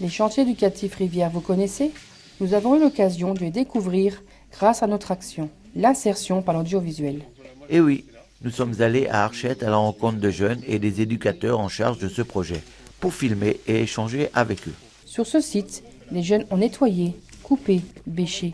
Les chantiers éducatifs Rivière, vous connaissez? Nous avons eu l'occasion de les découvrir grâce à notre action, l'insertion par l'audiovisuel. Eh oui, nous sommes allés à Archette à la rencontre de jeunes et des éducateurs en charge de ce projet, pour filmer et échanger avec eux. Sur ce site, les jeunes ont nettoyé, coupé, bêché.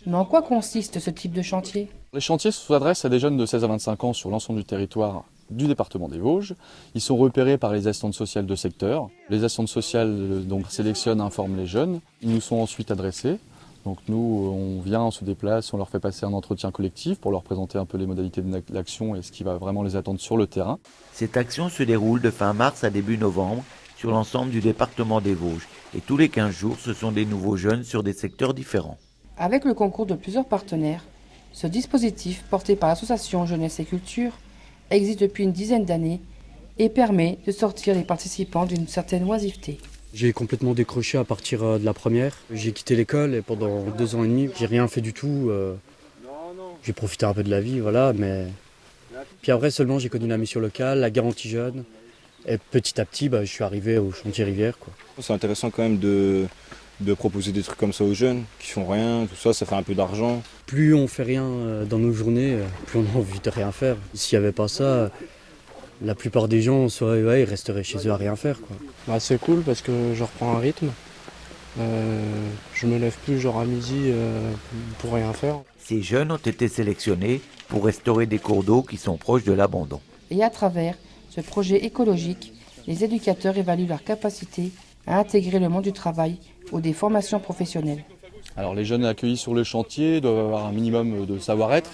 Mais en quoi consiste ce type de chantier? Les chantiers s'adressent à des jeunes de 16 à 25 ans sur l'ensemble du territoire du département des Vosges. Ils sont repérés par les assistantes sociales de secteur. Les assistantes sociales donc sélectionnent, informent les jeunes. Ils nous sont ensuite adressés. Donc nous, on vient, on se déplace, on leur fait passer un entretien collectif pour leur présenter un peu les modalités de l'action et ce qui va vraiment les attendre sur le terrain. Cette action se déroule de fin mars à début novembre sur l'ensemble du département des Vosges. Et tous les 15 jours, ce sont des nouveaux jeunes sur des secteurs différents. Avec le concours de plusieurs partenaires, ce dispositif, porté par l'association Jeunesse et Culture, existe depuis une dizaine d'années et permet de sortir les participants d'une certaine oisiveté. J'ai complètement décroché à partir de la première. J'ai quitté l'école et pendant 2 ans et demi, j'ai rien fait du tout. J'ai profité un peu de la vie, voilà, mais... Puis après seulement j'ai connu la mission locale, la garantie jeune. Et petit à petit, je suis arrivé au chantier Rivière, quoi. C'est intéressant quand même de proposer des trucs comme ça aux jeunes qui font rien, tout ça, ça fait un peu d'argent. Plus on fait rien dans nos journées, plus on a envie de rien faire. S'il n'y avait pas ça, la plupart des gens ils resteraient chez eux à rien faire, quoi. C'est cool parce que je reprends un rythme. Je me lève plus genre à midi pour rien faire. Ces jeunes ont été sélectionnés pour restaurer des cours d'eau qui sont proches de l'abandon. Et à travers ce projet écologique, les éducateurs évaluent leur capacité à intégrer le monde du travail ou des formations professionnelles. Alors les jeunes accueillis sur le chantier doivent avoir un minimum de savoir-être.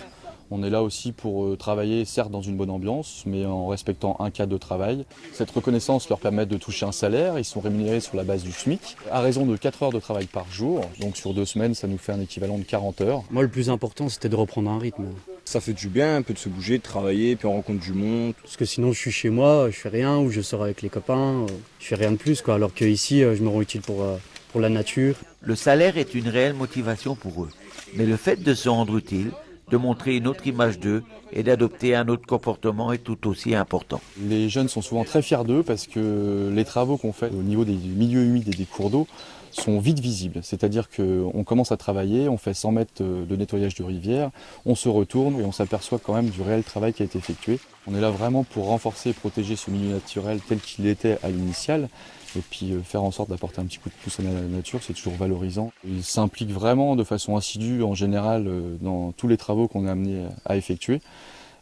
On est là aussi pour travailler, certes dans une bonne ambiance, mais en respectant un cadre de travail. Cette reconnaissance leur permet de toucher un salaire. Ils sont rémunérés sur la base du SMIC, à raison de 4 heures de travail par jour. Donc sur 2 semaines, ça nous fait un équivalent de 40 heures. Moi, le plus important, c'était de reprendre un rythme. Ça fait du bien, un peu de se bouger, de travailler, puis on rencontre du monde. Parce que sinon, je suis chez moi, je fais rien, ou je sors avec les copains, je fais rien de plus, quoi. Alors qu'ici, je me rends utile pour la nature. Le salaire est une réelle motivation pour eux. Mais le fait de se rendre utile, de montrer une autre image d'eux et d'adopter un autre comportement est tout aussi important. Les jeunes sont souvent très fiers d'eux parce que les travaux qu'on fait au niveau des milieux humides et des cours d'eau sont vite visibles. C'est-à-dire qu'on commence à travailler, on fait 100 mètres de nettoyage de rivière, on se retourne et on s'aperçoit quand même du réel travail qui a été effectué. On est là vraiment pour renforcer et protéger ce milieu naturel tel qu'il était à l'initiale. Et puis faire en sorte d'apporter un petit coup de pouce à la nature, c'est toujours valorisant. Ils s'impliquent vraiment de façon assidue en général dans tous les travaux qu'on est amené à effectuer.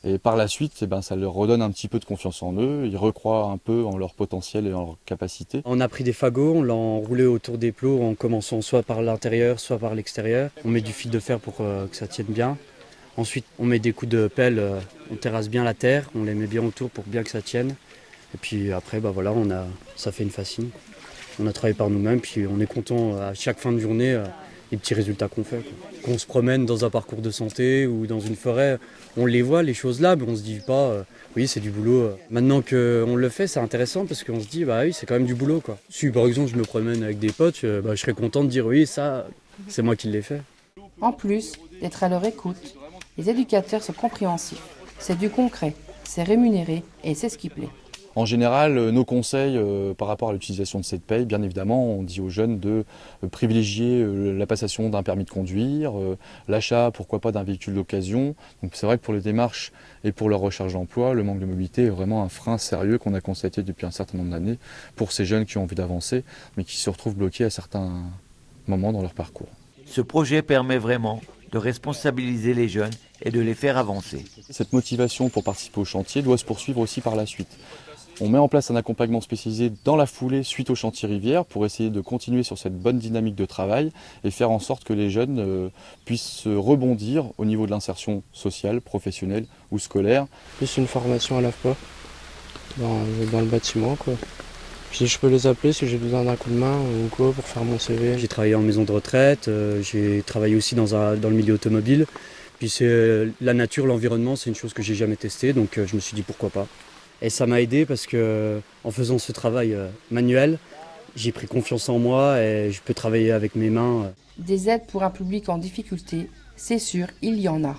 Et par la suite, ça leur redonne un petit peu de confiance en eux. Ils recroient un peu en leur potentiel et en leur capacité. On a pris des fagots, on l'a enroulé autour des plots en commençant soit par l'intérieur, soit par l'extérieur. On met du fil de fer pour que ça tienne bien. Ensuite, on met des coups de pelle, on terrasse bien la terre, on les met bien autour pour bien que ça tienne. Et puis après, ça fait une fascine. On a travaillé par nous-mêmes, puis on est content à chaque fin de journée des petits résultats qu'on fait, quoi. Qu'on se promène dans un parcours de santé ou dans une forêt, on les voit, les choses là, mais on se dit pas, oui, c'est du boulot. Maintenant qu'on le fait, c'est intéressant parce qu'on se dit, oui, c'est quand même du boulot, quoi. Si par exemple je me promène avec des potes, je serais content de dire, oui, ça, c'est moi qui l'ai fait. En plus d'être à leur écoute, les éducateurs sont compréhensifs. C'est du concret, c'est rémunéré et c'est ce qui plaît. En général, nos conseils par rapport à l'utilisation de cette paye, bien évidemment, on dit aux jeunes de privilégier la passation d'un permis de conduire, l'achat, pourquoi pas, d'un véhicule d'occasion. Donc c'est vrai que pour les démarches et pour leur recherche d'emploi, le manque de mobilité est vraiment un frein sérieux qu'on a constaté depuis un certain nombre d'années pour ces jeunes qui ont envie d'avancer, mais qui se retrouvent bloqués à certains moments dans leur parcours. Ce projet permet vraiment de responsabiliser les jeunes et de les faire avancer. Cette motivation pour participer au chantier doit se poursuivre aussi par la suite. On met en place un accompagnement spécialisé dans la foulée suite au chantier Rivière pour essayer de continuer sur cette bonne dynamique de travail et faire en sorte que les jeunes puissent rebondir au niveau de l'insertion sociale, professionnelle ou scolaire. Plus une formation à l'AFPA dans le bâtiment, quoi. Puis je peux les appeler si j'ai besoin d'un coup de main ou quoi pour faire mon CV. J'ai travaillé en maison de retraite, j'ai travaillé aussi dans le milieu automobile. Puis la nature, l'environnement, c'est une chose que j'ai jamais testée, donc je me suis dit pourquoi pas. Et ça m'a aidé parce que en faisant ce travail manuel, j'ai pris confiance en moi et je peux travailler avec mes mains. Des aides pour un public en difficulté, c'est sûr, il y en a.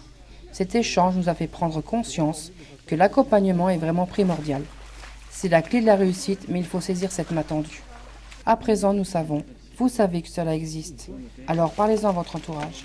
Cet échange nous a fait prendre conscience que l'accompagnement est vraiment primordial. C'est la clé de la réussite, mais il faut saisir cette main tendue. À présent, nous savons Vous savez que cela existe. Alors parlez-en à votre entourage.